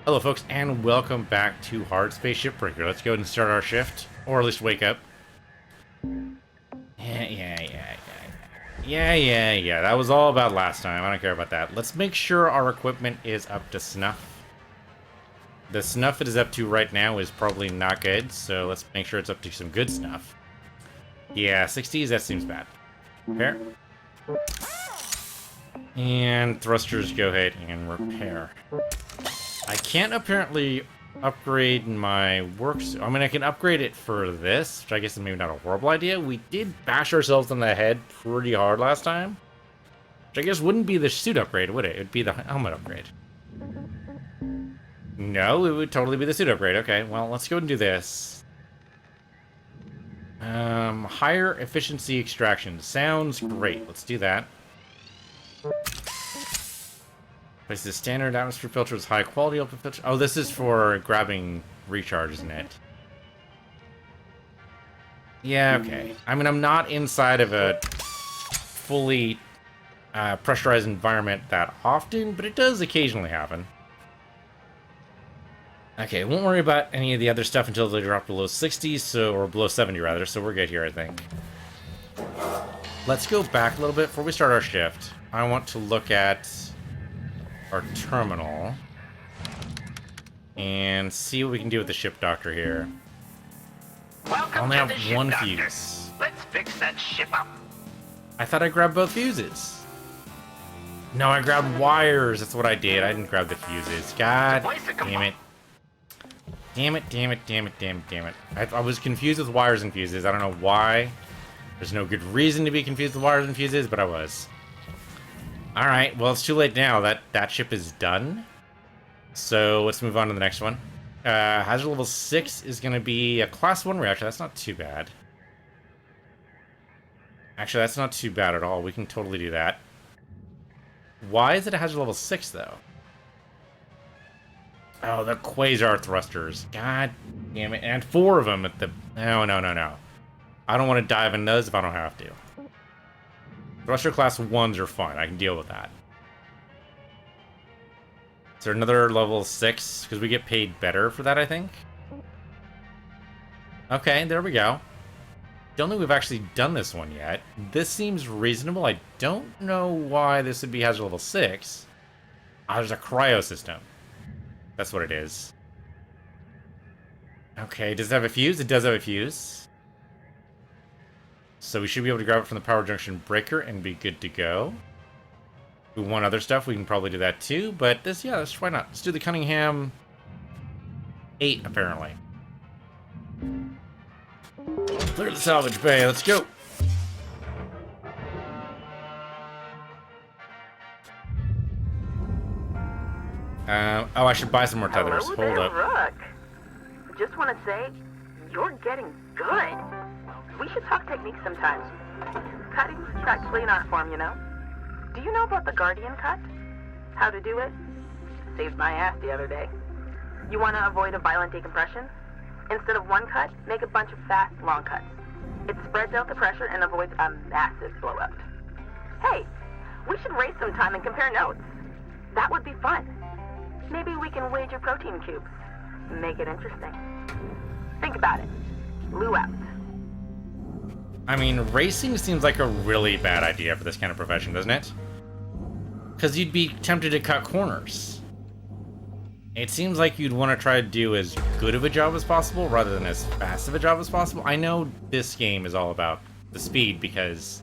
Hello folks, and welcome back to Hardspace Shipbreaker. Let's go ahead and start our shift, or at least wake up. Yeah. That was all about last time. I don't care about that. Let's make sure our equipment is up to snuff. The snuff it is up to right now is probably not good, so let's make sure it's up to some good snuff. Yeah, 60s, that seems bad. Repair. And thrusters, go ahead and repair. I can't apparently upgrade my works. I mean, I can upgrade it for this, which I guess is maybe not a horrible idea. We did bash ourselves on the head pretty hard last time, which I guess wouldn't be the suit upgrade, would it? It'd be the helmet upgrade. No, it would totally be the suit upgrade. Okay, well, let's go and do this. Higher efficiency extraction. Sounds great. Let's do that. Place the standard atmosphere filter with high quality open filter. Oh, this is for grabbing recharge, isn't it? Yeah, okay. I mean, I'm not inside of a fully pressurized environment that often, but it does occasionally happen. Okay, won't worry about any of the other stuff until they drop below 60, or below 70 rather, so we're good here, I think. Let's go back a little bit before we start our shift. I want to look at our terminal and see what we can do with the ship doctor here. I only have one fuse. Let's fix that ship up. I thought I grabbed both fuses. No, I grabbed wires. That's what I did. I didn't grab the fuses. God damn it. Damn it. I was confused with wires and fuses. I don't know why. There's no good reason to be confused with wires and fuses, but I was. Alright, well, it's too late now. That ship is done. So let's move on to the next one. Hazard level 6 is going to be a class 1 reactor. That's not too bad. Actually, that's not too bad at all. We can totally do that. Why is it a hazard level 6, though? Oh, the quasar thrusters. God damn it. And 4 of them at the... No. I don't want to dive in those if I don't have to. Thruster class 1s are fine. I can deal with that. Is there another level 6? Because we get paid better for that, I think. Okay, there we go. Don't think we've actually done this one yet. This seems reasonable. I don't know why this would be hazard level 6. Ah, there's a cryo system. That's what it is. Okay, does it have a fuse? It does have a fuse. So we should be able to grab it from the power junction breaker and be good to go. If we want other stuff, we can probably do that too. But this, yeah, why not? Let's do the Cunningham 8, apparently. Clear the salvage bay. Let's go. Oh, I should buy some more tethers. Hello Hold there, up. Rook. Just want to say, you're getting good. We should talk techniques sometimes. Cutting's practically an art form, you know? Do you know about the Guardian cut? How to do it? Saved my ass the other day. You want to avoid a violent decompression? Instead of one cut, make a bunch of fast, long cuts. It spreads out the pressure and avoids a massive blowout. Hey, we should race sometime and compare notes. That would be fun. Maybe we can wager protein cubes. Make it interesting. Think about it. Lou out. I mean, racing seems like a really bad idea for this kind of profession, doesn't it? Because you'd be tempted to cut corners. It seems like you'd want to try to do as good of a job as possible rather than as fast of a job as possible. I know this game is all about the speed because,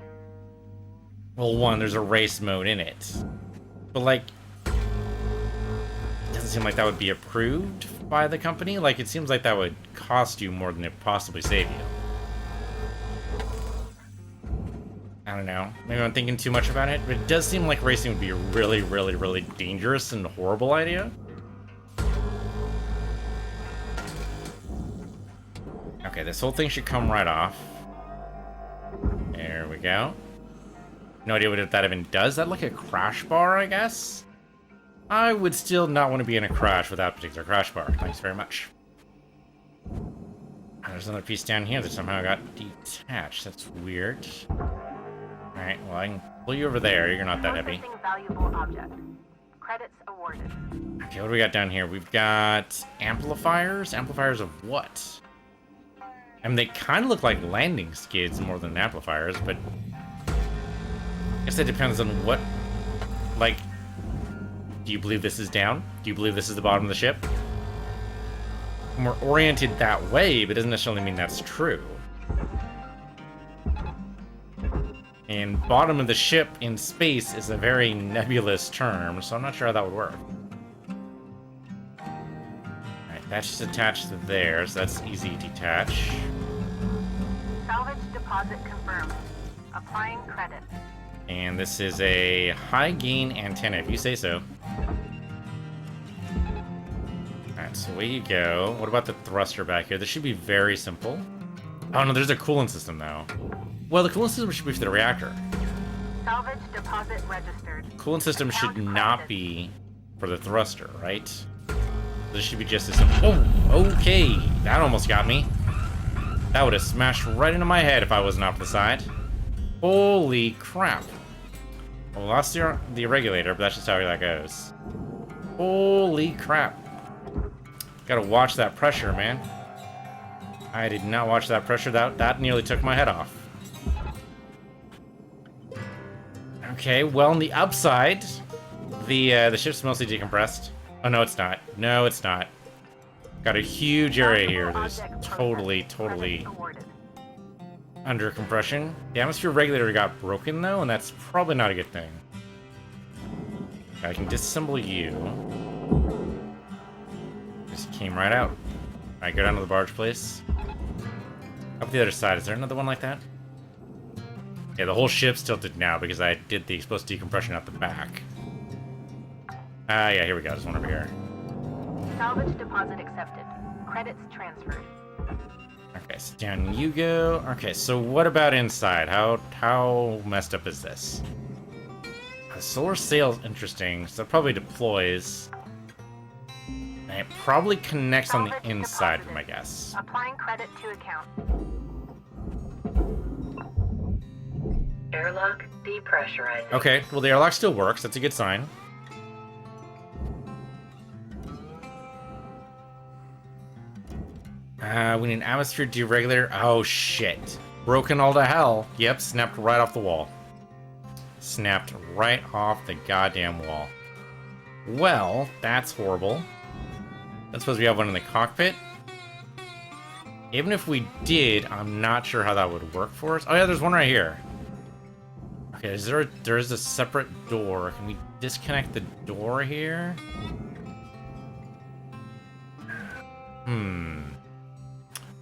well, one, there's a race mode in it. But, like, it doesn't seem like that would be approved by the company. Like, it seems like that would cost you more than it possibly save you. I don't know. Maybe I'm thinking too much about it, but it does seem like racing would be a really dangerous and horrible idea. Okay, this whole thing should come right off. There we go. No idea what that even does. Is that like a crash bar, I guess? I would still not want to be in a crash with that particular crash bar. Thanks very much. There's another piece down here that somehow got detached. That's weird. Alright, well, I can pull you over there. You're not that heavy. Valuable object. Credits awarded. Okay, what do we got down here? We've got amplifiers. Amplifiers of what? I mean, they kind of look like landing skids more than amplifiers, but I guess that depends on what, like, do you believe this is down? Do you believe this is the bottom of the ship? And we're oriented that way, but it doesn't necessarily mean that's true. And bottom of the ship in space is a very nebulous term, so I'm not sure how that would work. Alright, that's just attached to there, so that's easy to detach. Salvage deposit confirmed. Applying credit. And this is a high gain antenna, if you say so. Alright, so away you go. What about the thruster back here? This should be very simple. Oh no, there's a coolant system though. Well, the coolant system should be for the reactor. Salvage deposit registered. Coolant system should not be for the thruster, right? This should be just as simple. Oh, okay. That almost got me. That would have smashed right into my head if I wasn't off the side. Holy crap. Well, we lost the regulator, but that's just how that goes. Holy crap. Gotta watch that pressure, man. I did not watch that pressure. That nearly took my head off. Okay, well, on the upside, the ship's mostly decompressed. Oh, no, it's not. No, it's not. Got a huge area here that is totally under compression. The atmosphere regulator got broken, though, and that's probably not a good thing. I can disassemble you. Just came right out. Alright, go down to the barge place. Up the other side. Is there another one like that? Yeah, the whole ship's tilted now because I did the explosive decompression out the back. Yeah, here we go. There's one over here. Salvage deposit accepted. Credits transferred. Okay, so down you go. Okay, so what about inside? How messed up is this? The solar sail's interesting, so it probably deploys. And it probably connects on the inside, for my guess. Applying credit to account. Airlock depressurizing. Okay, well the airlock still works. That's a good sign. We need an atmosphere deregulator. Oh, shit. Broken all to hell. Yep, snapped right off the wall. Snapped right off the goddamn wall. Well, that's horrible. I suppose we have one in the cockpit. Even if we did, I'm not sure how that would work for us. Oh yeah, there's one right here. Okay, there is a separate door. Can we disconnect the door here?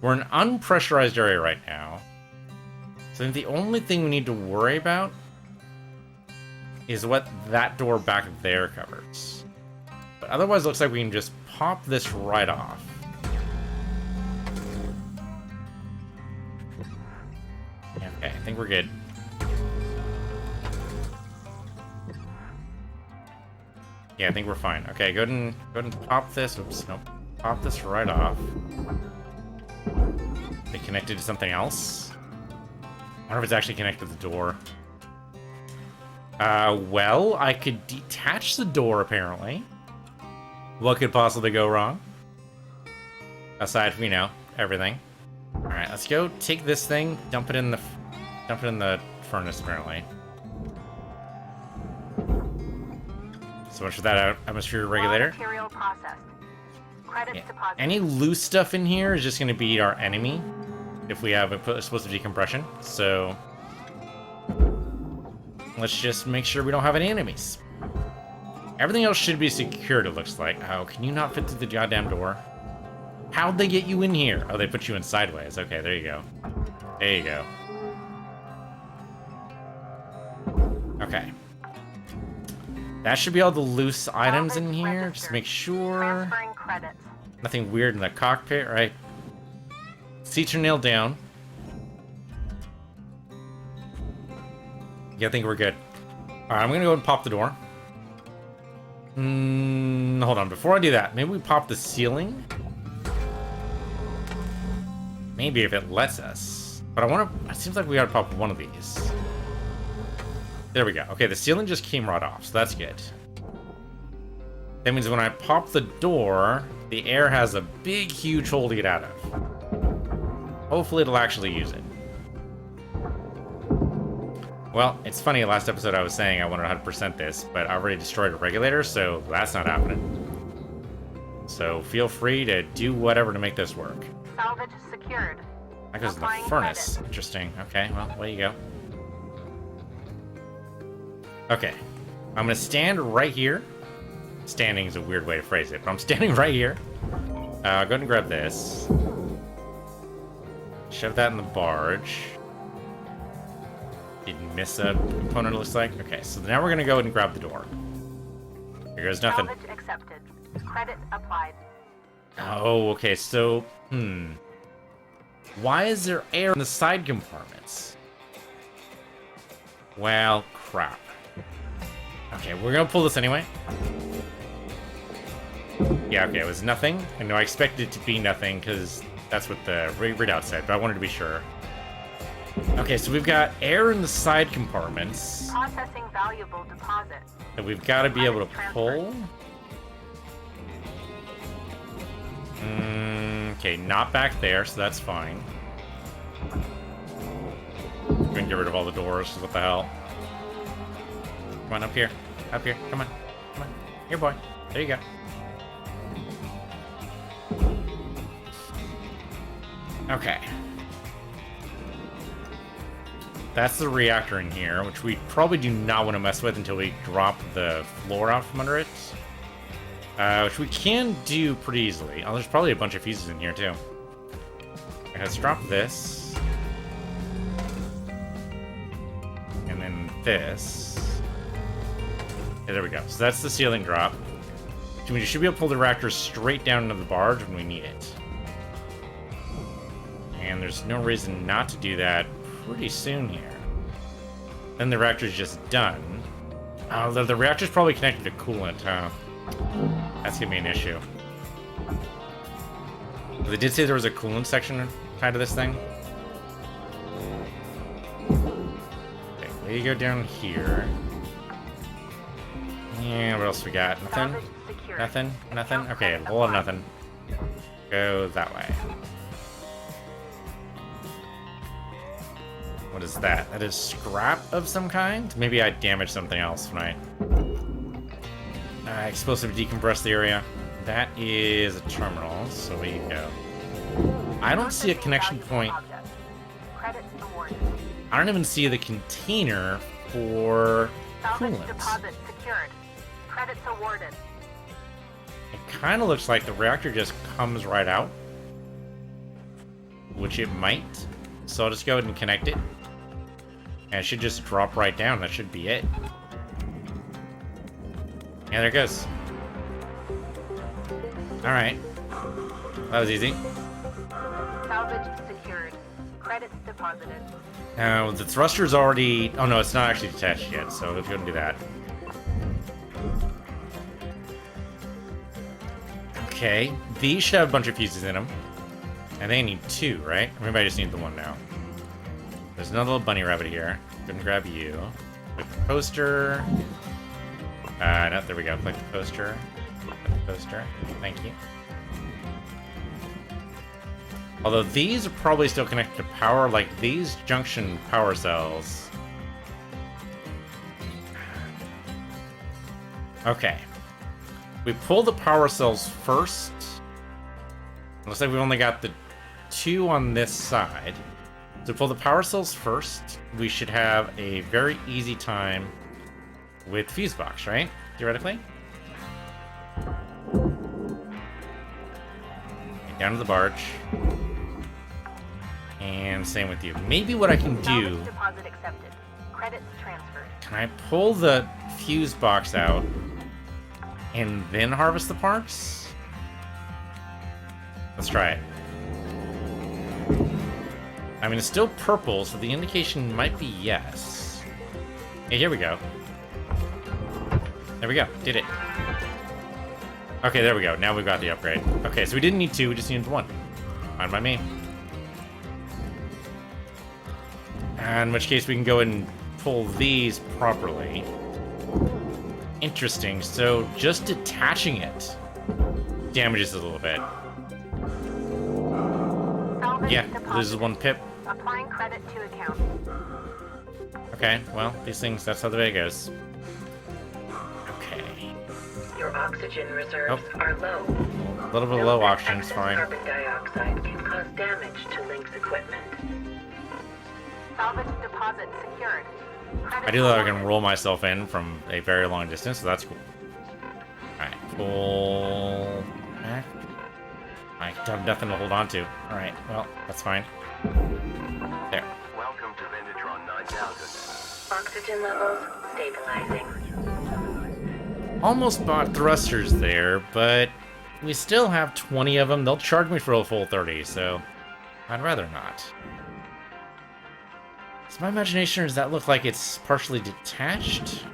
We're in an unpressurized area right now. So I think the only thing we need to worry about is what that door back there covers. But otherwise, it looks like we can just pop this right off. Okay, I think we're good. Yeah, I think we're fine. Okay, go ahead and pop this. Oops, nope. Pop this right off. They connected to something else? I wonder if it's actually connected to the door. Well, I could detach the door, apparently. What could possibly go wrong? Aside from, you know, everything. Alright, let's go take this thing, dump it in the furnace, apparently. So much for that atmosphere regulator. Material processed. Credits deposited. Any loose stuff in here is just going to be our enemy if we have explosive decompression. So let's just make sure we don't have any enemies. Everything else should be secured, it looks like. Oh, can you not fit through the goddamn door? How'd they get you in here? Oh, they put you in sideways. Okay, there you go. There you go. Okay. That should be all the loose items in here. Just make sure. Nothing weird in the cockpit, right? Seats are nailed down. Yeah, I think we're good. Alright, I'm gonna go and pop the door. Hold on, before I do that, maybe we pop the ceiling? Maybe if it lets us. But I wanna, it seems like we gotta pop one of these. There we go. Okay, the ceiling just came right off, so that's good. That means when I pop the door, the air has a big, huge hole to get out of. Hopefully it'll actually use it. Well, it's funny, last episode I was saying I wanted 100% this, but I already destroyed a regulator, so that's not happening. So feel free to do whatever to make this work. Salvage secured. That goes in the Applying furnace. credit. Interesting. Okay, well, away you go. Okay. I'm gonna stand right here. Standing is a weird way to phrase it, but I'm standing right here. Go ahead and grab this. Shove that in the barge. Didn't miss a component, it looks like. Okay, so now we're gonna go ahead and grab the door. Here goes nothing. Salvage accepted. Credit applied. Oh, okay, so, why is there air in the side compartments? Well, crap. Okay, we're gonna pull this anyway. Yeah, okay, it was nothing. I know I expected it to be nothing, because that's what the readout said, but I wanted to be sure. Okay, so we've got air in the side compartments Processing valuable deposit. that we've got to be able to pull. Okay, not back there, so that's fine. We're gonna get rid of all the doors, what the hell. Come on, up here. Up here, come on. Come on. Here, boy. There you go. Okay. That's the reactor in here, which we probably do not want to mess with until we drop the floor out from under it. Which we can do pretty easily. Oh, there's probably a bunch of fuses in here, too. Okay, let's drop this. And then this. Okay, there we go. So that's the ceiling drop. So we should be able to pull the reactor straight down into the barge when we need it. And there's no reason not to do that pretty soon here. Then the reactor's just done. Oh, the reactor's probably connected to coolant, huh? That's gonna be an issue. They did say there was a coolant section tied to this thing. Okay, we go down here. And what else we got? Nothing? Nothing? Nothing? Okay, a whole of nothing. Go that way. What is that? That is scrap of some kind? Maybe I damaged something else when I... explosive decompress the area. That is a terminal, so we go. I don't see a connection point. I don't even see the container for coolant. Deposit secured. Credits awarded. It kind of looks like the reactor just comes right out. Which it might. So I'll just go ahead and connect it. And it should just drop right down. That should be it. Yeah, there it goes. Alright. That was easy. Salvage secured. Credits deposited. Now, the thruster's already... Oh, no, it's not actually detached yet, so if you want to do that. Okay. These should have a bunch of fuses in them. And they need 2, right? Or maybe I just need the 1 now. There's another little bunny rabbit here. Gonna grab you. Click the poster. No, there we go. Click the poster. Click the poster. Thank you. Although these are probably still connected to power, like these junction power cells. Okay. We pull the power cells first. Looks like we've only got the 2 on this side. So pull the power cells first. We should have a very easy time with fuse box, right? Theoretically. Down to the barge. And same with you. Maybe what I can do... Deposit accepted. Credits transferred. Can I pull the fuse box out and then harvest the parts? Let's try it. I mean, it's still purple, so the indication might be yes. Hey, here we go. There we go. Did it. Okay, there we go. Now we've got the upgrade. Okay, so we didn't need 2, we just needed 1. Fine by me. In which case we can go and pull these properly. Interesting. So just detaching it damages it a little bit. Salvage Yeah, deposited. loses 1 pip. Applying credit to account. Okay, well, these things, that's how the way it goes. Okay. Your oxygen reserves are low. A little bit Note low that oxygen's excess fine. Carbon dioxide can cause damage to Link's equipment. Salvage deposit secured. Credit I do that I awarded. can roll myself in from a very long distance, so that's cool. Alright, pull back. I have nothing to hold on to. Alright, well, that's fine. There. Welcome to Vendatron 9000. Oxygen levels stabilizing. Almost bought thrusters there, but we still have 20 of them. They'll charge me for a full 30, so I'd rather not. Is my imagination, or does that look like it's partially detached?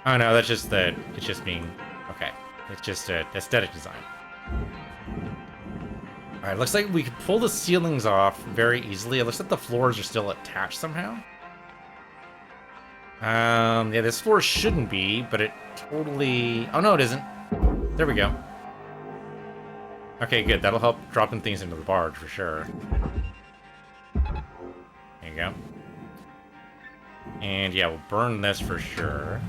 Oh no, that's just the, it's just being, okay. It's just a aesthetic design. Alright, looks like we could pull the ceilings off very easily. It looks like the floors are still attached somehow. Yeah, this floor shouldn't be, but it totally... Oh, no, it isn't. There we go. Okay, good. That'll help dropping things into the barge for sure. There you go. And yeah, we'll burn this for sure.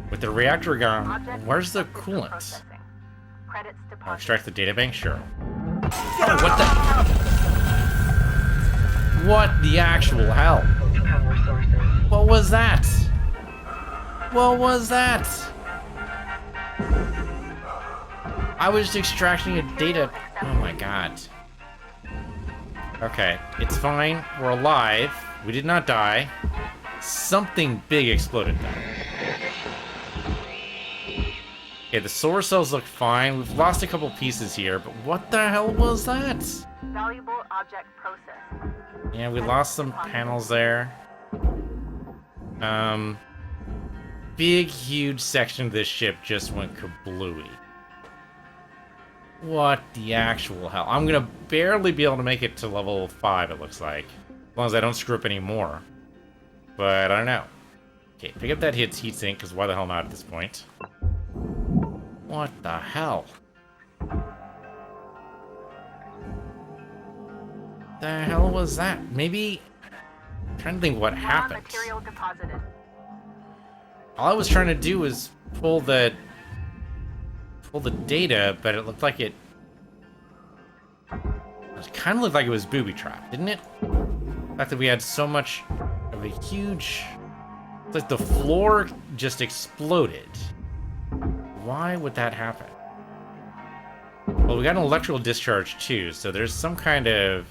With the reactor gone, Object where's the subject to coolant? processing. Credits I'll deposited. extract the databank? Sure. Oh, what the... What the actual hell? Power sources. What was that? What was that? I was just extracting a data... Oh my god. Okay, it's fine. We're alive. We did not die. Something big exploded though. Okay, the solar cells look fine. We've lost a couple pieces here, but what the hell was that? Valuable object processed. Yeah, we lost some panels there. Big, huge section of this ship just went kablooey. What the actual hell? I'm gonna barely be able to make it to level 5, it looks like. As long as I don't screw up any more. But I don't know. Okay, pick up that heatsink, because why the hell not at this point? What the hell? The hell was that? Maybe... I'm trying to think what Raw happened. material deposited. All I was trying to do was pull the data, but it looked like it kind of looked like it was booby-trapped, didn't it? The fact that we had so much of a huge... It's like the floor just exploded. Why would that happen? Well, we got an electrical discharge too, so there's some kind of...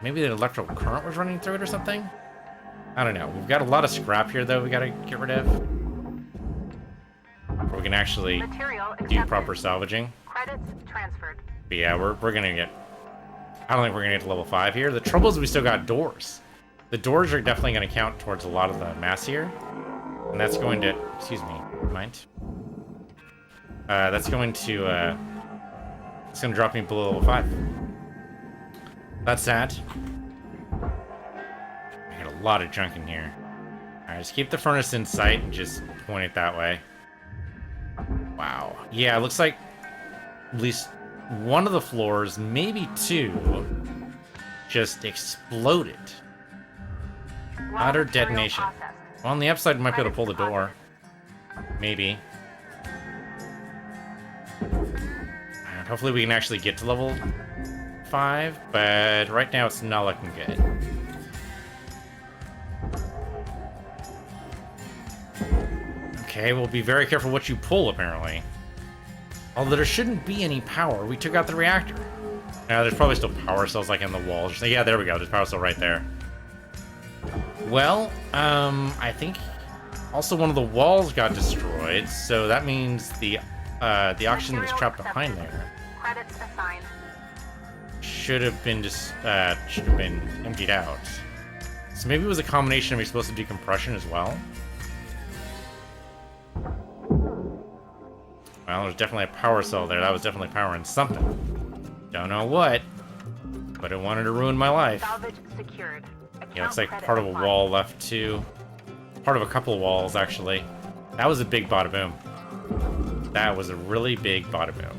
Maybe the electrical current was running through it or something? I don't know. We've got a lot of scrap here, though, we gotta get rid of. Before we can actually Material do accepted. proper salvaging. Credits transferred. But yeah, we're gonna get... I don't think we're gonna get to level 5 here. The trouble is we still got doors. The doors are definitely gonna count towards a lot of the mass here. And that's going to... Excuse me. Mind? That's going to... It's gonna drop me below level 5. That's sad. I got a lot of junk in here. Alright, just keep the furnace in sight and just point it that way. Wow. Yeah, it looks like at least one of the floors, maybe 2, just exploded. Raw Utter material detonation. processed. Well, on the upside, we might be able to pull the door. Maybe. And hopefully we can actually get to level 5, but right now it's not looking good. Okay, we'll be very careful what you pull, apparently. Although there shouldn't be any power. We took out the reactor. Now, there's probably still power cells, like, in the walls. Yeah, there we go. There's power cell right there. Well, I think also one of the walls got destroyed, so that means the oxygen that's trapped behind there Credits assigned. should have been emptied out. So maybe it was a combination of explosive decompression as well. Well, there's definitely a power cell there. That was definitely powering something. Don't know what, but it wanted to ruin my life. Salvage secured. Account Yeah, it's like part of a wall left too. Part of a couple of walls, actually. That was a big bada boom. That was a really big bada boom.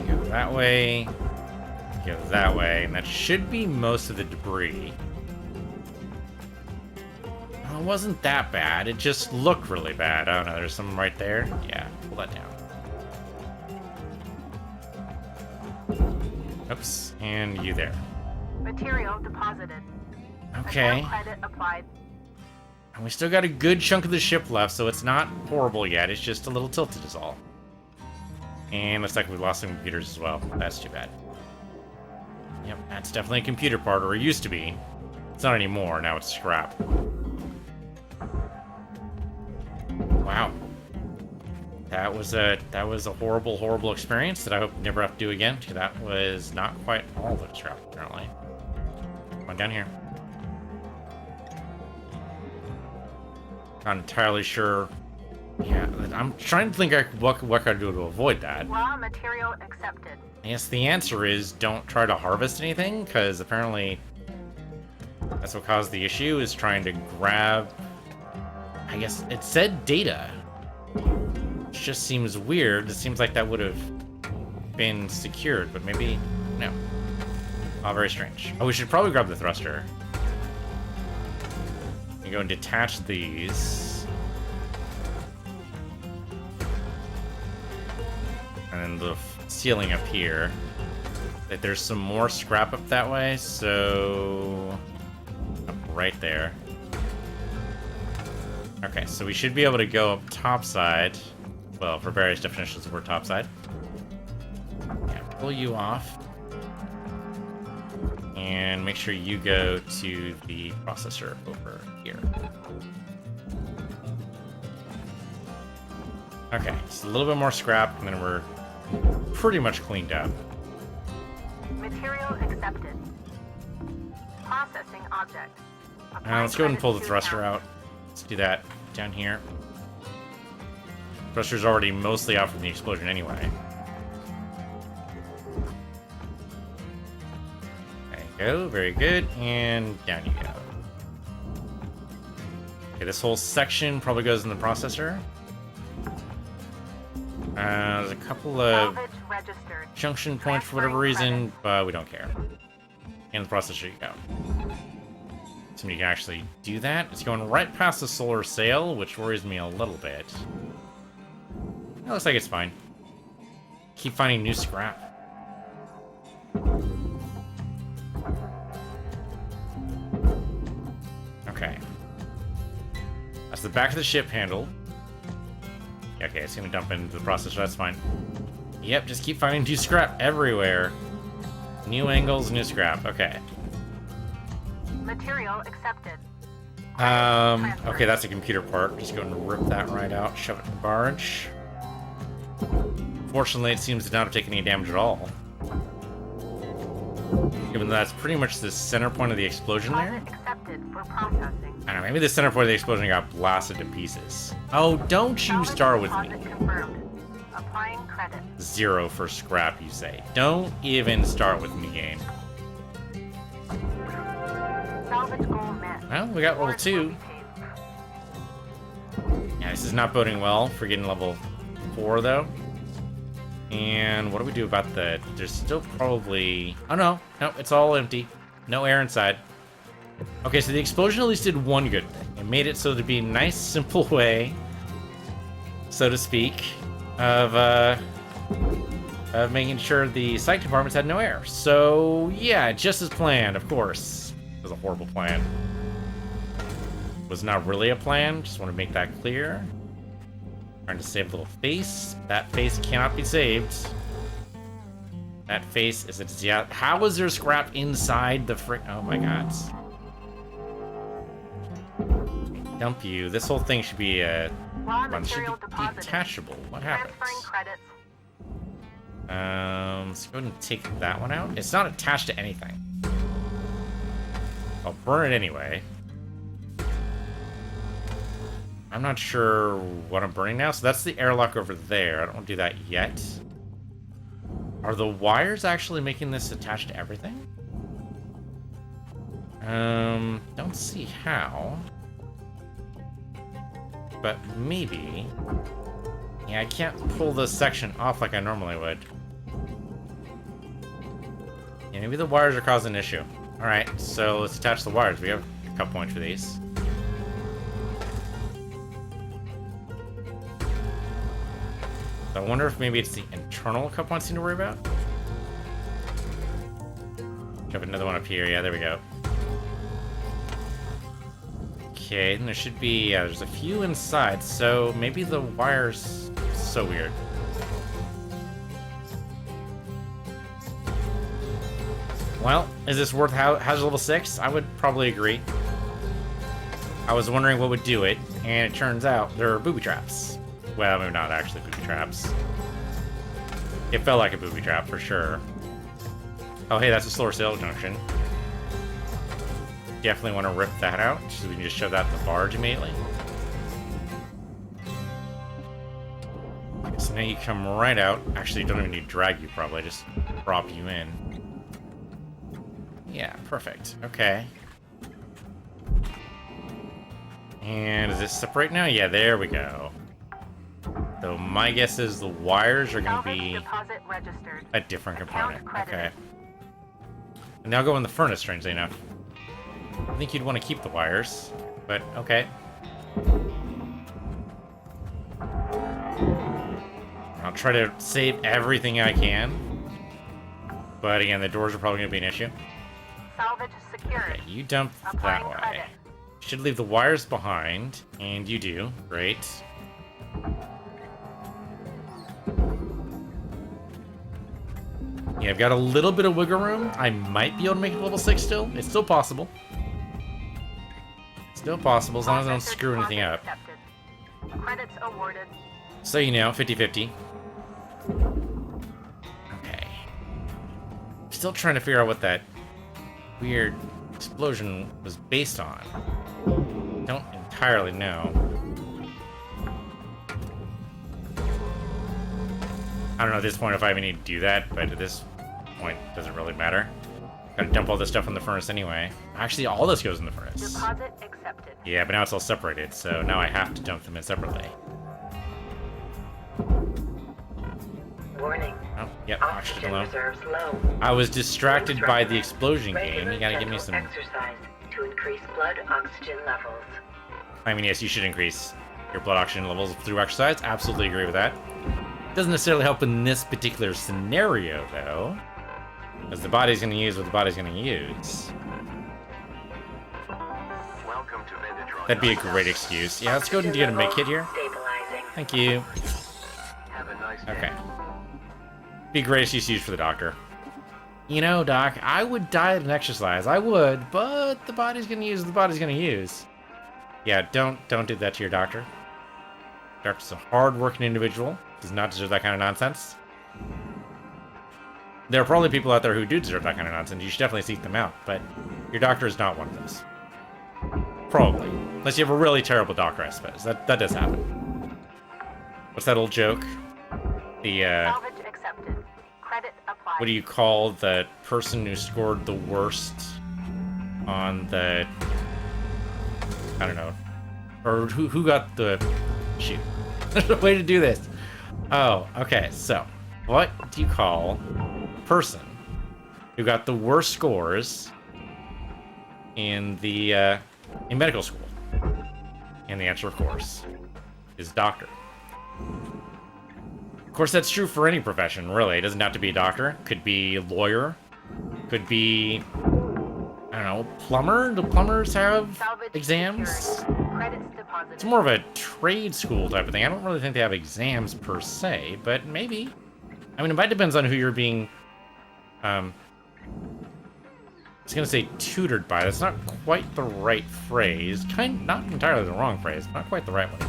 Go that way. Go that way. And that should be most of the debris. Well, it wasn't that bad. It just looked really bad. I don't know. There's some right there. Yeah, pull that down. Oops. And you there. Material deposited. Okay. Account credit applied. And we still got a good chunk of the ship left, so it's not horrible yet. It's just a little tilted is all. And looks like we lost some computers as well. That's too bad. Yep, that's definitely a computer part, or it used to be. It's not anymore, now it's scrap. Wow. That was a horrible, horrible experience that I hope never have to do again. That was not quite all the scrap, apparently. Come on down here. Not entirely sure. Yeah, I'm trying to think what can I do to avoid that. Raw material accepted. I guess the answer is don't try to harvest anything, because apparently that's what caused the issue, is trying to grab... I guess it said data. Which just seems weird. It seems like that would have been secured, but maybe... no. Oh, very strange. Oh, we should probably grab the thruster. You go and detach these. And then the ceiling up here. Like, there's some more scrap up that way, so... up right there. Okay, so we should be able to go up topside. Well, for various definitions of word topside. Yeah, pull you off. And make sure you go to the processor over here. Okay, just a little bit more scrap, and then we're pretty much cleaned up. Material accepted. Processing object. Let's go ahead and pull the thruster out. Let's do that down here. Thruster's already mostly out from the explosion anyway. Go, very good, and down you go. Okay, this whole section probably goes in the processor. There's a couple of junction points for whatever reason, but we don't care. In the processor you go. Somebody can actually do that. It's going right past the solar sail, which worries me a little bit. It looks like it's fine. Keep finding new scrap. Okay. That's the back of the ship handle. Okay, it's gonna dump into the processor, that's fine. Yep, just keep finding new scrap everywhere. New angles, new scrap, okay. Material accepted. Okay, that's a computer part. Just go and rip that right out, shove it in the barge. Fortunately, it seems to not have taken any damage at all. Given that that's pretty much the center point of the explosion there. Accepted for processing. I don't know, maybe the center point of the explosion got blasted to pieces. Oh, don't you start with me. Confirmed. Applying credit. 0 for scrap, you say. Don't even start with me, game. Salvage goal met. Well, we got level 2. Yeah, this is not boding well for getting level 4, though. And what do we do about the... There's still probably... Oh, no. No, it's all empty. No air inside. Okay, so the explosion at least did one good thing. It made it so to be a nice, simple way, so to speak, of making sure the site compartments had no air. So, yeah, just as planned, of course. It was a horrible plan. It was not really a plan. Just want to make that clear. Trying to save a little face. That face cannot be saved. That face is a... Yeah, how is there scrap inside the frick... Oh my god. Dump you. This whole thing should be a... should be detachable. What happens? Let's go ahead and take that one out. It's not attached to anything. I'll burn it anyway. I'm not sure what I'm burning now. So that's the airlock over there. I don't want to do that yet. Are the wires actually making this attached to everything? Don't see how. But maybe. Yeah, I can't pull this section off like I normally would. Yeah, maybe the wires are causing an issue. Alright, so let's attach the wires. We have a couple points for these. So I wonder if maybe it's the internal cut points need to worry about. Have another one up here. Yeah, there we go. Okay, and there should be, yeah, there's a few inside, so maybe the wire's so weird. Well, is this worth hazard level 6? I would probably agree. I was wondering what would do it, and it turns out there are booby traps. Well, maybe not actually booby traps. It felt like a booby trap for sure. Oh, hey, that's a slower sail junction. Definitely want to rip that out, so we can just shove that in the barge immediately. Okay, so now you come right out. Actually, you don't even need to drag you, probably. Just prop you in. Yeah, perfect. Okay. And does this separate now? Yeah, there we go. So my guess is the wires are going to be a different component. Okay. And they'll go in the furnace, strangely enough. I think you'd want to keep the wires, but okay. I'll try to save everything I can. But again, the doors are probably going to be an issue. Salvage secured. Okay, you dump that way. Should leave the wires behind, and you do. Great. Yeah, I've got a little bit of wiggle room. I might be able to make it level 6 still. It's still possible. Still possible, as long as I don't screw anything up. Credits awarded. So you know, 50-50. Okay. Still trying to figure out what that weird explosion was based on. Don't entirely know. I don't know at this point if I even need to do that, but at this point, it doesn't really matter. Gotta dump all this stuff in the furnace anyway. Actually, all this goes in the furnace. Deposit accepted. Yeah, but now it's all separated, so now I have to dump them in separately. Warning. Oh, yep, Oxygen oxygen low. reserves low. I was distracted by the explosion game. You gotta give me some... Exercise to increase blood oxygen levels. I mean, yes, you should increase your blood oxygen levels through exercise. Absolutely agree with that. Doesn't necessarily help in this particular scenario, though. Because the body's gonna use what the body's gonna use. Welcome to Vendatron. That'd be a great excuse. Yeah, let's go ahead and get a med kit here. Stabilizing. Thank you. Have a nice day. Okay. Be a great excuse to use for the doctor. You know, Doc, I would diet and exercise. I would, but the body's gonna use what the body's gonna use. Yeah, don't do that to your doctor. Doctor's a hard-working individual. Does not deserve that kind of nonsense. There are probably people out there who do deserve that kind of nonsense. You should definitely seek them out, but your doctor is not one of those. Probably. Unless you have a really terrible doctor, I suppose. That does happen. What's that old joke? The, Salvage accepted. Credit applied. what do you call the person who scored the worst on the... I don't know. Or who got the... Shoot. There's a way to do this. Oh, okay, so. What do you call a person who got the worst scores in the, in medical school? And the answer, of course, is doctor. Of course, that's true for any profession, really. It doesn't have to be a doctor. Could be a lawyer. Could be, I don't know, plumber. Do plumbers have exams? Credits deposited. It's more of a trade school type of thing. I don't really think they have exams per se, but maybe. I mean, it might depend on who you're being, I was gonna say tutored by. That's not quite the right phrase. Not entirely the wrong phrase. Not quite the right one.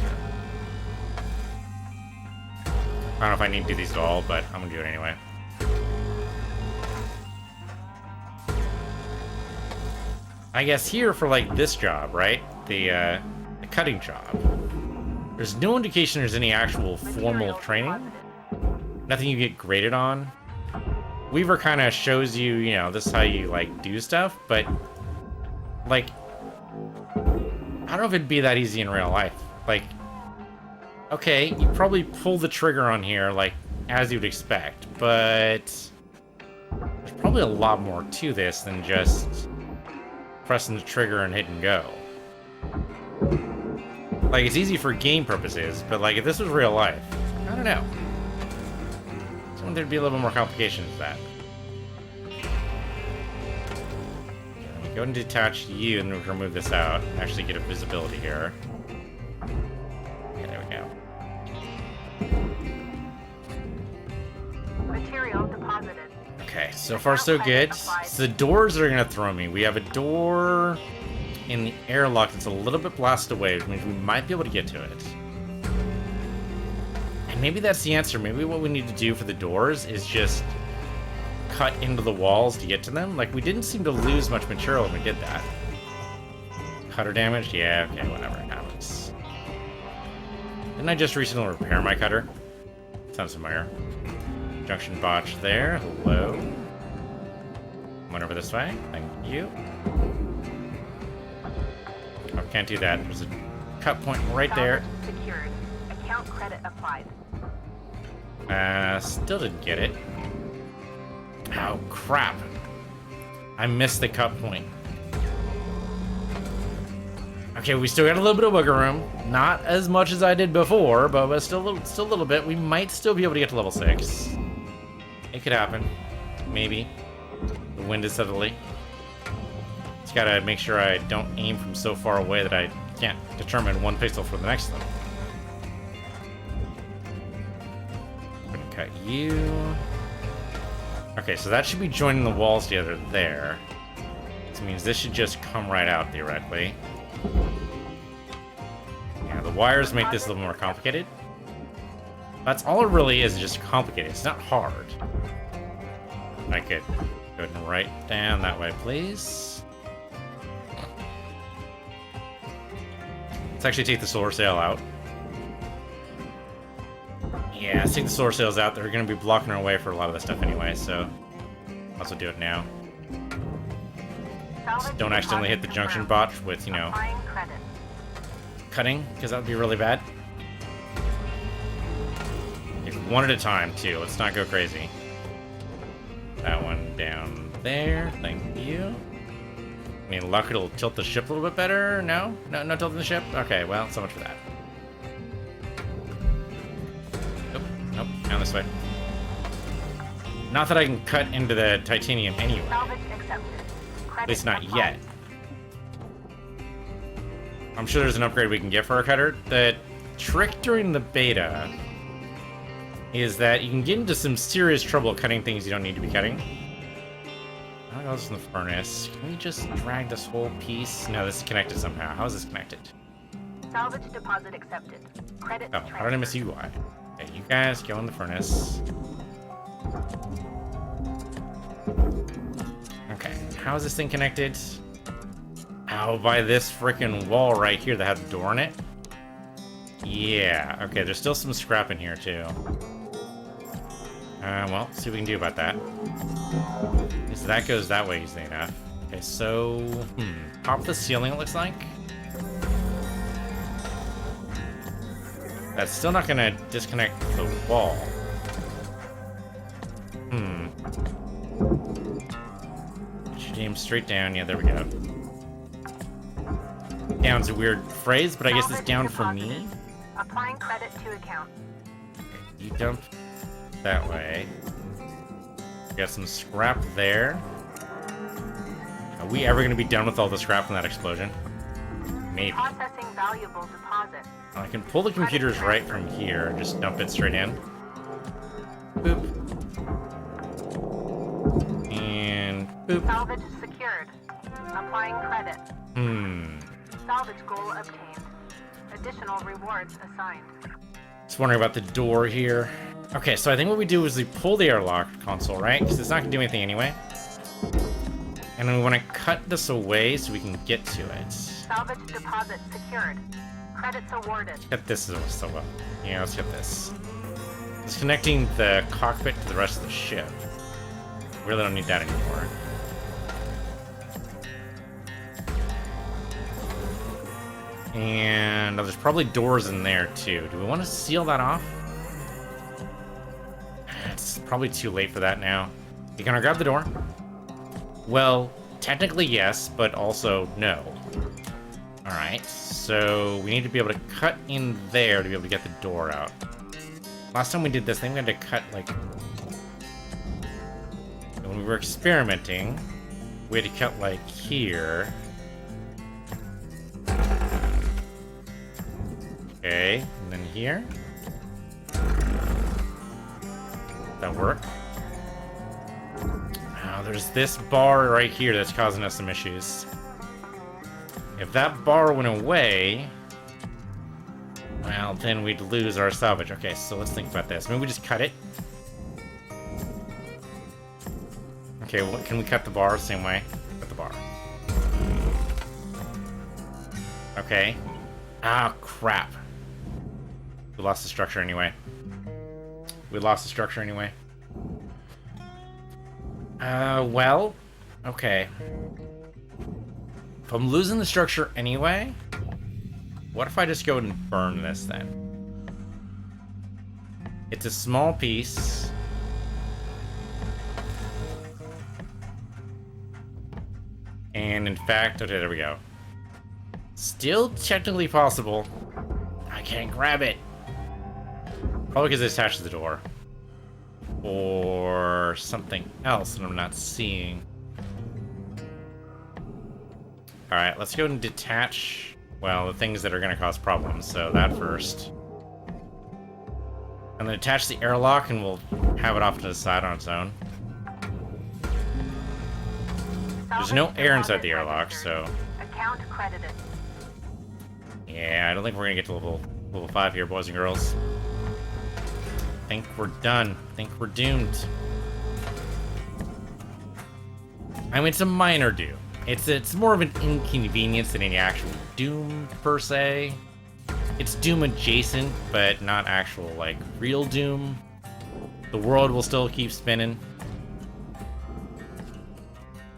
I don't know if I need to do these at all, but I'm gonna do it anyway. I guess here for like this job, right? The cutting job. There's no indication there's any actual formal training. Nothing you get graded on. Weaver kind of shows you, you know, this is how you, like, do stuff, but, like, I don't know if it'd be that easy in real life. Like, okay, you probably pull the trigger on here, like, as you'd expect, but there's probably a lot more to this than just pressing the trigger and hit and go. Like, it's easy for game purposes, but, like, if this was real life, I don't know. I think there'd be a little bit more complications to that. Okay, go and detach you, and we can remove this out. Actually get a visibility here. Okay, there we go. Material deposited. Okay, so far so good. So the doors are gonna throw me. We have a door in the airlock that's a little bit blasted away, which means we might be able to get to it. And maybe that's the answer. Maybe what we need to do for the doors is just cut into the walls to get to them. Like, we didn't seem to lose much material when we did that. Cutter damage? Yeah, okay, whatever. It happens. Didn't I just recently repair my cutter? Sounds familiar. Junction botch there. Hello. Went over this way. Thank you. Oh, can't do that. There's a cut point right there. Secured. Account credit applied. Still didn't get it. Oh, crap. I missed the cut point. Okay, we still got a little bit of wiggle room. Not as much as I did before, but still a little bit. We might still be able to get to level 6. It could happen. Maybe. The wind is southerly. Just gotta make sure I don't aim from so far away that I can't determine one pixel from the next level. Cut you. Okay, so that should be joining the walls together there. This means this should just come right out, theoretically. Yeah, the wires make this a little more complicated. That's all it really is, just complicated. It's not hard. I could go ahead and write down that way, please. Let's actually take the solar sail out. Yeah, let's take the solar sails out. They're going to be blocking our way for a lot of this stuff anyway, so I'll also do it now. Just don't accidentally hit the junction botch with, you know, cutting, because that would be really bad. One at a time, too. Let's not go crazy. That one down there. Thank you. I mean, luck it'll tilt the ship a little bit better. No? No tilting the ship? Okay, well, so much for that. Nope, down this way. Not that I can cut into the titanium anyway. At least not yet. I'm sure there's an upgrade we can get for our cutter. The trick during the beta is that you can get into some serious trouble cutting things you don't need to be cutting. How goes in the furnace? Can we just drag this whole piece? No, this is connected somehow. How is this connected? Salvage deposit accepted. Credit Oh, how did I miss you? Why? Okay, you guys go in the furnace. Okay, how is this thing connected? Oh, by this freaking wall right here that has a door in it? Yeah, okay, there's still some scrap in here, too. Well, see what we can do about that. So that goes that way easily enough. Okay, so, pop the ceiling, it looks like. That's still not gonna disconnect the wall. Should aim straight down. Yeah, there we go. Down's a weird phrase, but I guess it's down for me. Applying credit to account. Okay, you dump that way. Got some scrap there. Are we ever going to be done with all the scrap from that explosion? Maybe. Processing valuable deposit. I can pull the computers right from here and just dump it straight in. Boop. And boop. Salvage secured. Applying credit. Salvage goal obtained. Additional rewards assigned. Just wondering about the door here. Okay, so I think what we do is we pull the airlock console, right? Because it's not going to do anything anyway. And then we want to cut this away so we can get to it. Salvage deposit secured. Credits awarded. Cut this as so well. Yeah, let's get this. It's connecting the cockpit to the rest of the ship. Really don't need that anymore. And there's probably doors in there too. Do we want to seal that off? It's probably too late for that now. You gonna grab the door? Well, technically yes, but also no. Alright, so we need to be able to cut in there to be able to get the door out. Last time we did this, I think we had to cut, like... When we were experimenting, we had to cut, like, here. Okay, and then here. That work? Oh, there's this bar right here that's causing us some issues. If that bar went away, well, then we'd lose our salvage. Okay, so let's think about this. Maybe we just cut it. Okay, well, can we cut the bar the same way? Cut the bar. Okay. Ah, crap. We lost the structure anyway. Well, okay. If I'm losing the structure anyway, what if I just go and burn this then? It's a small piece. And in fact, okay, there we go. Still technically possible. I can't grab it. Probably because it's attached to the door. Or something else that I'm not seeing. Alright, let's go and detach, well, the things that are going to cause problems. So that first. And then attach the airlock and we'll have it off to the side on its own. There's no air inside the airlock, so... Account credited. Yeah, I don't think we're going to get to level 5 here, boys and girls. I think we're done. I think we're doomed. I mean, it's a minor doom. It's more of an inconvenience than any actual doom, per se. It's doom adjacent, but not actual, like, real doom. The world will still keep spinning.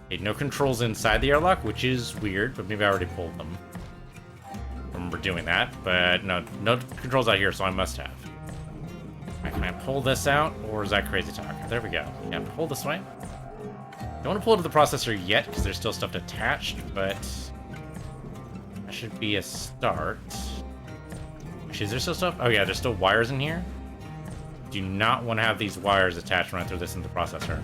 Okay, no controls inside the airlock, which is weird, but maybe I already pulled them. I remember doing that, but no controls out here, so I must have. Right, can I pull this out, or is that crazy talk? There we go. Yeah, pull this way. Don't want to pull it to the processor yet, because there's still stuff attached, but that should be a start. Actually, is there still stuff? Oh yeah, there's still wires in here. Do not want to have these wires attached when I throw this into the processor.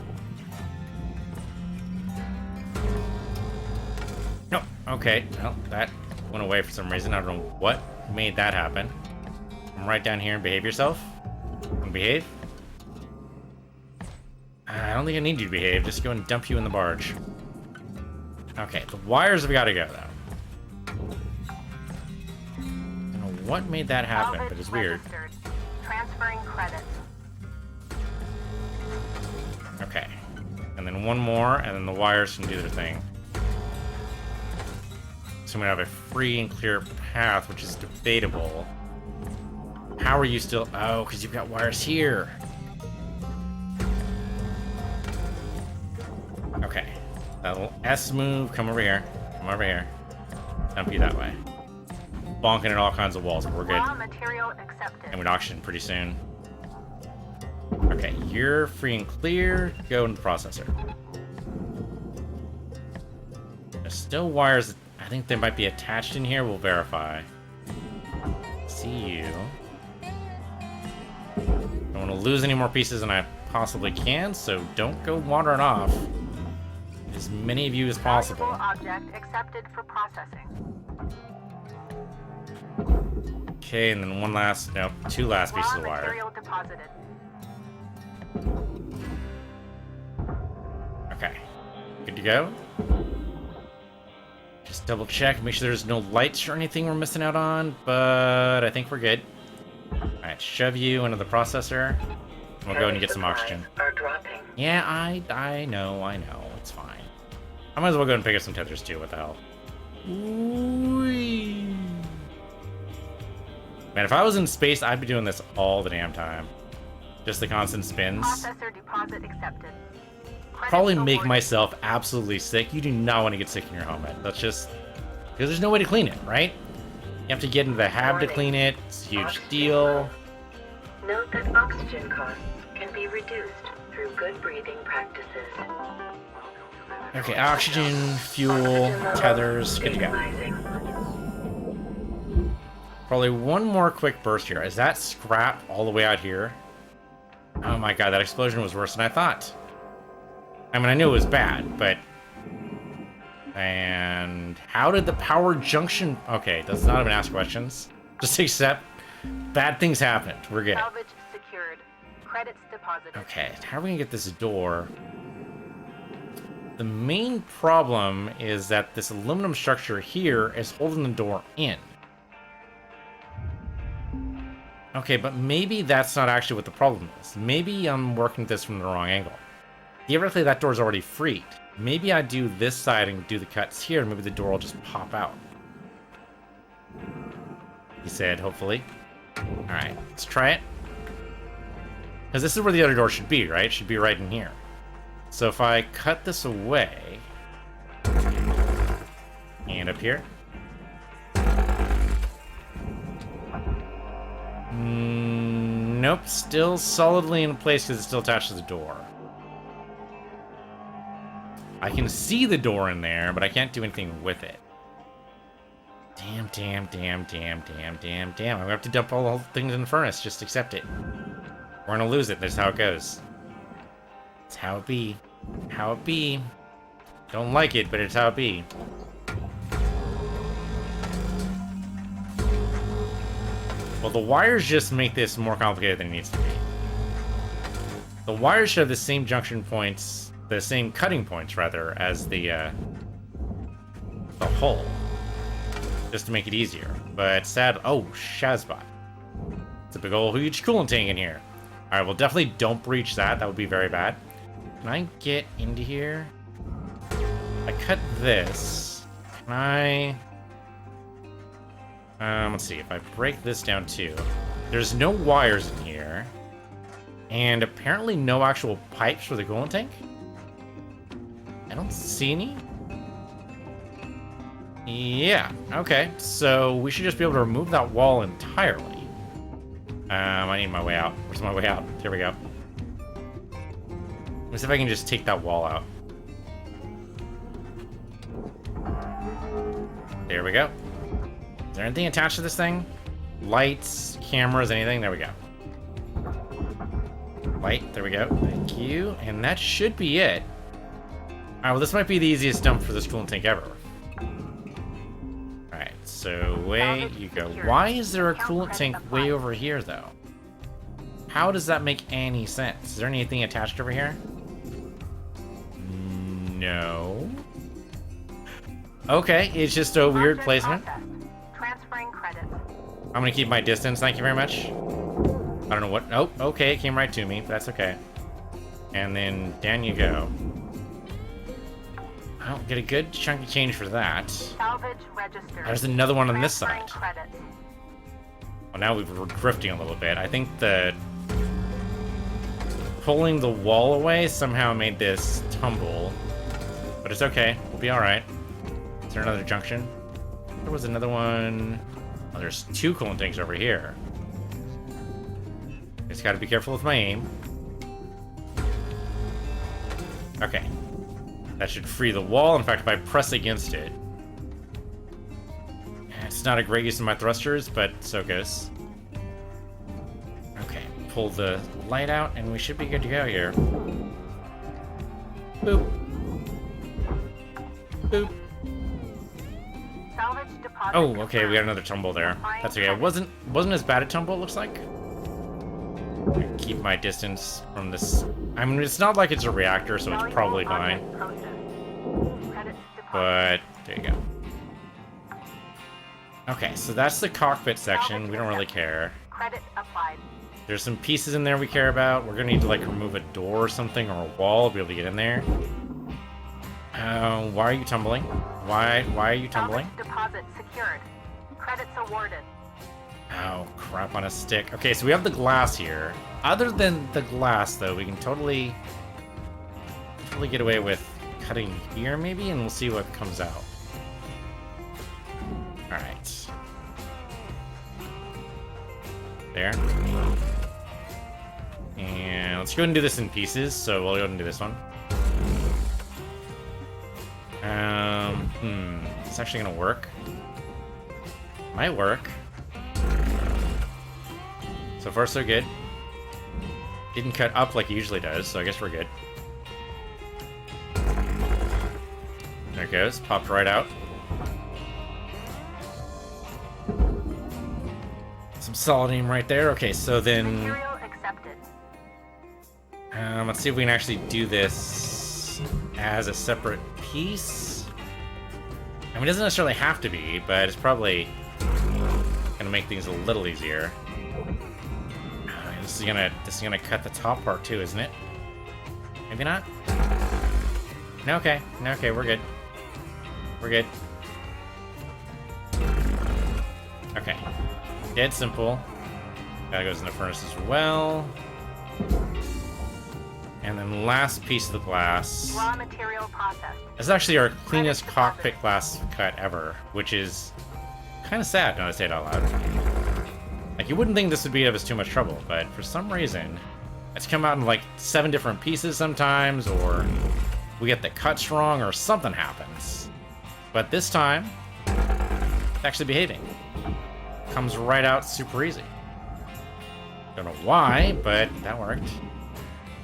No, okay, well, that went away for some reason. I don't know what made that happen. Come right down here and behave yourself. And behave. I don't think I need you to behave. Just go and dump you in the barge. Okay, the wires have got to go, though. I don't know what made that happen, but it's weird. Transferring credits. Okay. And then one more, and then the wires can do their thing. So I'm going to have a free and clear path, which is debatable. How are you still... Oh, because you've got wires here. Okay. That little S move. Come over here. Come over here. Dump you that way. Bonking at all kinds of walls. We're good. Raw material accepted. And we'd auction pretty soon. Okay, you're free and clear. Go into the processor. There's still wires. I think they might be attached in here. We'll verify. See you. Don't want to lose any more pieces than I possibly can, so don't go wandering off. As many of you as possible. Valuable object accepted for processing. Okay, and then one last, nope, two last pieces of Raw wire. material deposited. Okay, good to go. Just double check, make sure there's no lights or anything we're missing out on, but I think we're good. Alright, shove you into the processor. And we'll go and get some oxygen. Are dropping. Yeah, I know, it's fine. I might as well go and pick up some tethers too, what the hell. Whee. Man, if I was in space, I'd be doing this all the damn time. Just the constant spins. Processor deposit accepted. probably make myself absolutely sick. You do not want to get sick in your helmet. That's just because there's no way to clean it, right? You have to get into the hab to clean it. It's a huge deal. Note that oxygen costs can be reduced through good breathing practices. Okay, oxygen, fuel, tethers, good to go. Stabilizing. Probably one more quick burst here. Is that scrap all the way out here? Oh my god, that explosion was worse than I thought. I mean, I knew it was bad, but... And how did the power junction... Okay, does not even ask questions. Just accept bad things happened. We're good. Salvage secured. Credits deposited. Okay, how are we gonna get this door? The main problem is that this aluminum structure here is holding the door in. Okay, but maybe that's not actually what the problem is. Maybe I'm working this from the wrong angle. Theoretically, that door's already freed. Maybe I do this side and do the cuts here, and maybe the door will just pop out. He said, hopefully. Alright, let's try it. Because this is where the other door should be, right? It should be right in here. So if I cut this away... And up here... Nope, still solidly in place because it's still attached to the door. I can see the door in there, but I can't do anything with it. Damn. I'm gonna have to dump all the things in the furnace. Just accept it. We're gonna lose it. That's how it goes. It's how it be. How it be. Don't like it, but it's how it be. Well, the wires just make this more complicated than it needs to be. The wires should have the same junction points, the same cutting points, rather, as the hole. Just to make it easier. But sad... Oh, Shazbot. It's a big old huge coolant tank in here. Alright, well, definitely don't breach that. That would be very bad. Can I get into here? I cut this. Can I... let's see, if I break this down too. There's no wires in here. And apparently no actual pipes for the coolant tank? I don't see any. Yeah, okay. So we should just be able to remove that wall entirely. I need my way out. Where's my way out? Here we go. Let me see if I can just take that wall out. There we go. Is there anything attached to this thing? Lights, cameras, anything? There we go. Light, there we go. Thank you. And that should be it. Alright, well, this might be the easiest dump for this coolant tank ever. Alright, so away you go. Why is there a coolant tank way over here, though? How does that make any sense? Is there anything attached over here? No. Okay, it's just a weird placement. Transferring credits. I'm gonna keep my distance, thank you very much. I don't know what... Oh, okay, it came right to me, but that's okay. And then down you go. I'll get a good chunk of change for that. Salvage registered. There's another one on this side. Credits. Well, now we're drifting a little bit. I think the... Pulling the wall away somehow made this tumble. But it's okay, we'll be alright. Is there another junction? There was another one... Oh, there's two coolant tanks over here. Just gotta be careful with my aim. Okay. That should free the wall. In fact, if I press against it... It's not a great use of my thrusters, but so goes. Okay, pull the light out, and we should be good to go here. Boop. Boop. Salvage deposit. Oh, okay, we got another tumble there. That's okay. It wasn't as bad a tumble, it looks like. Keep my distance from this. I mean, it's not like it's a reactor, so it's probably fine. But there you go. Okay, so that's the cockpit section. We don't really care. Credit applied. There's some pieces in there we care about. We're gonna need to like remove a door or something or a wall to be able to get in there. Why are you tumbling? Why are you tumbling? Deposit secured. Credits awarded. Oh, crap on a stick. Okay, so we have the glass here. Other than the glass, though, we can totally probably get away with cutting here, maybe, and we'll see what comes out. Alright. There. And let's go ahead and do this in pieces, so we'll go ahead and do this one. It's actually gonna work. Might work. So far, so good. Didn't cut up like it usually does, so I guess we're good. There it goes. Popped right out. Some solid aim right there. Okay, so then... Material accepted. let's see if we can actually do this as a separate piece. I mean, it doesn't necessarily have to be, but it's probably gonna make things a little easier. This is gonna cut the top part too, isn't it? Maybe not? No, okay. No, okay, we're good. We're good. Okay. Dead simple. That goes in the furnace as well. And then last piece of the glass. Raw material processed. This is actually our cleanest cockpit glass cut ever, which is kind of sad now that I say it out loud. Like, you wouldn't think this would be of us too much trouble, but for some reason, it's come out in like 7 different pieces sometimes, or we get the cuts wrong, or something happens. But this time, it's actually behaving. Comes right out super easy. Don't know why, but that worked.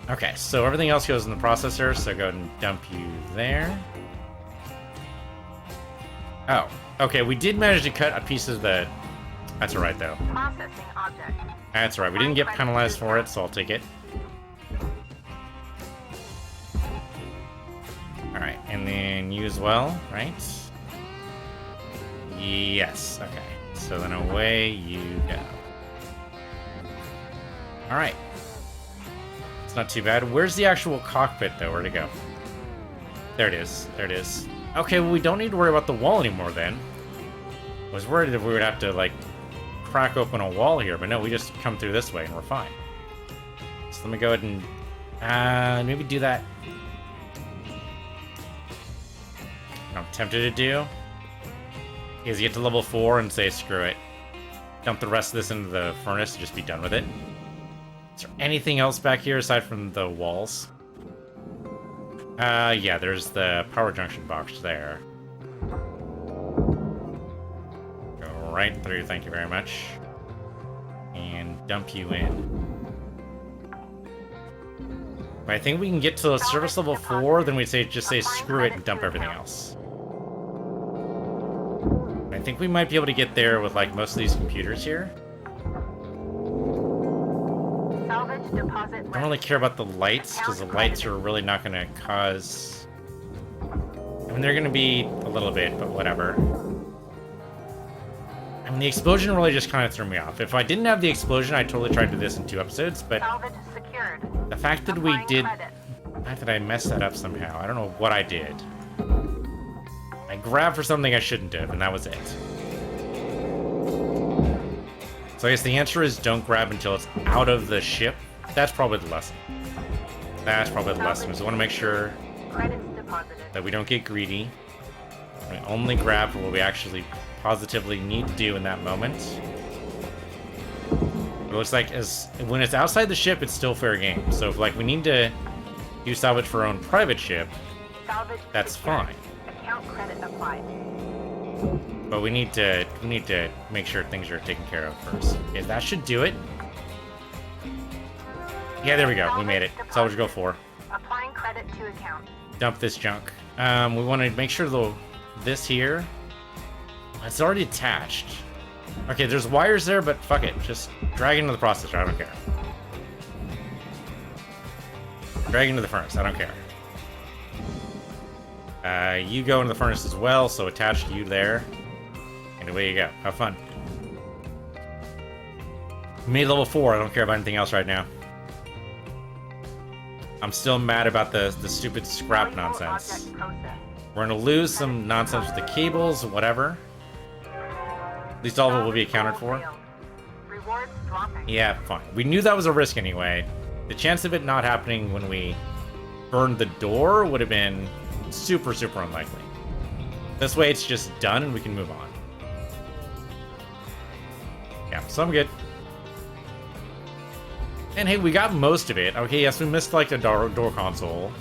Okay, so everything else goes in the processor, so go ahead and dump you there. Oh, okay, we did manage to cut a piece of the... That's alright, though. Processing object. That's alright, we didn't get penalized for it, so I'll take it. Alright, and then you as well, right? Yes, okay. So then away you go. Alright. It's not too bad. Where's the actual cockpit, though? Where'd it go? There it is. There it is. Okay, well, we don't need to worry about the wall anymore, then. I was worried if we would have to, like, crack open a wall here, but no, we just come through this way and we're fine. So let me go ahead and maybe do that. What I'm tempted to do is get to level 4 and say screw it. Dump the rest of this into the furnace and just be done with it. Is there anything else back here aside from the walls? Yeah, there's the power junction box there. Go right through, thank you very much. And dump you in. But I think we can get to service level 4, then we'd say just say screw it and dump everything else. I think we might be able to get there with like most of these computers here. Salvage deposit. I don't really care about the lights, because the lights are really not going to cause... I mean, they're going to be a little bit, but whatever. I mean, the explosion really just kind of threw me off. If I didn't have the explosion, I'd totally try to do this in 2 episodes, but... Salvage secured. The fact that we did... The fact that I messed that up somehow. I don't know what I did. I grabbed for something I shouldn't have, and that was it. So I guess the answer is don't grab until it's out of the ship. That's probably the lesson. That's probably the lesson. So I want to make sure that we don't get greedy. We only grab for what we actually positively need to do in that moment. It looks like when it's outside the ship, it's still fair game. So if like we need to do salvage for our own private ship, that's fine. Account credit applied. But we need to make sure things are taken care of first. Okay, that should do it. Yeah, there we go. We made it. Salvage go 4. Applying credit to account. Dump this junk. We want to make sure this here. It's already attached. Okay, there's wires there, but fuck it. Just drag into the processor. I don't care. Drag into the furnace. I don't care. You go into the furnace as well, so attach you there. And away you go. Have fun. Made level 4. I don't care about anything else right now. I'm still mad about the stupid scrap nonsense. We're gonna lose some nonsense with the cables, whatever. At least all of it will be accounted for. Yeah, fine. We knew that was a risk anyway. The chance of it not happening when we burned the door would have been super, super unlikely. This way it's just done and we can move on. Yeah, so I'm good. And hey, we got most of it. Okay, yes, we missed like the door console.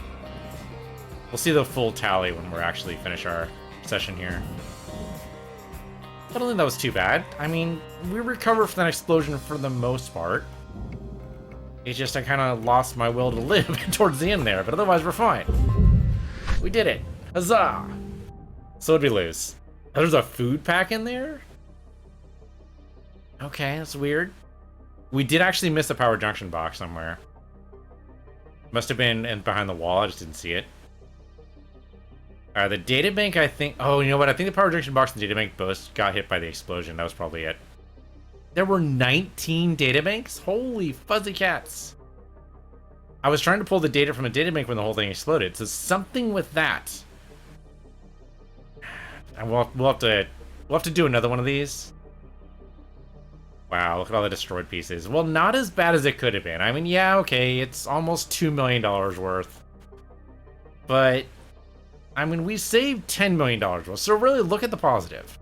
We'll see the full tally when we're actually finish our session here. I don't think that was too bad. I mean, we recovered from that explosion for the most part. It's just I kind of lost my will to live towards the end there, but otherwise we're fine. We did it. Huzzah! So what'd we lose? Oh, there's a food pack in there? Okay, that's weird. We did actually miss a power junction box somewhere. Must have been behind the wall, I just didn't see it. The databank, I think... Oh, you know what? I think the power junction box and the databank both got hit by the explosion. That was probably it. There were 19 databanks? Holy fuzzy cats. I was trying to pull the data from a databank when the whole thing exploded, so something with that. And we'll have to do another one of these. Wow, look at all the destroyed pieces. Well, not as bad as it could have been. I mean, yeah, okay, it's almost $2 million worth. But, I mean, we saved $10 million worth, so really look at the positive.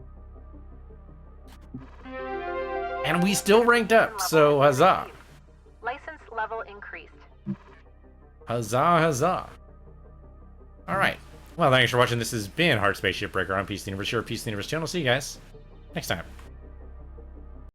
And we still ranked up, so huzzah. License level increased. Huzzah, huzzah. Alright. Well, thanks for watching. This has been Hardspace Shipbreaker on Peace of the Universe, your Peace of the Universe channel. See you guys next time.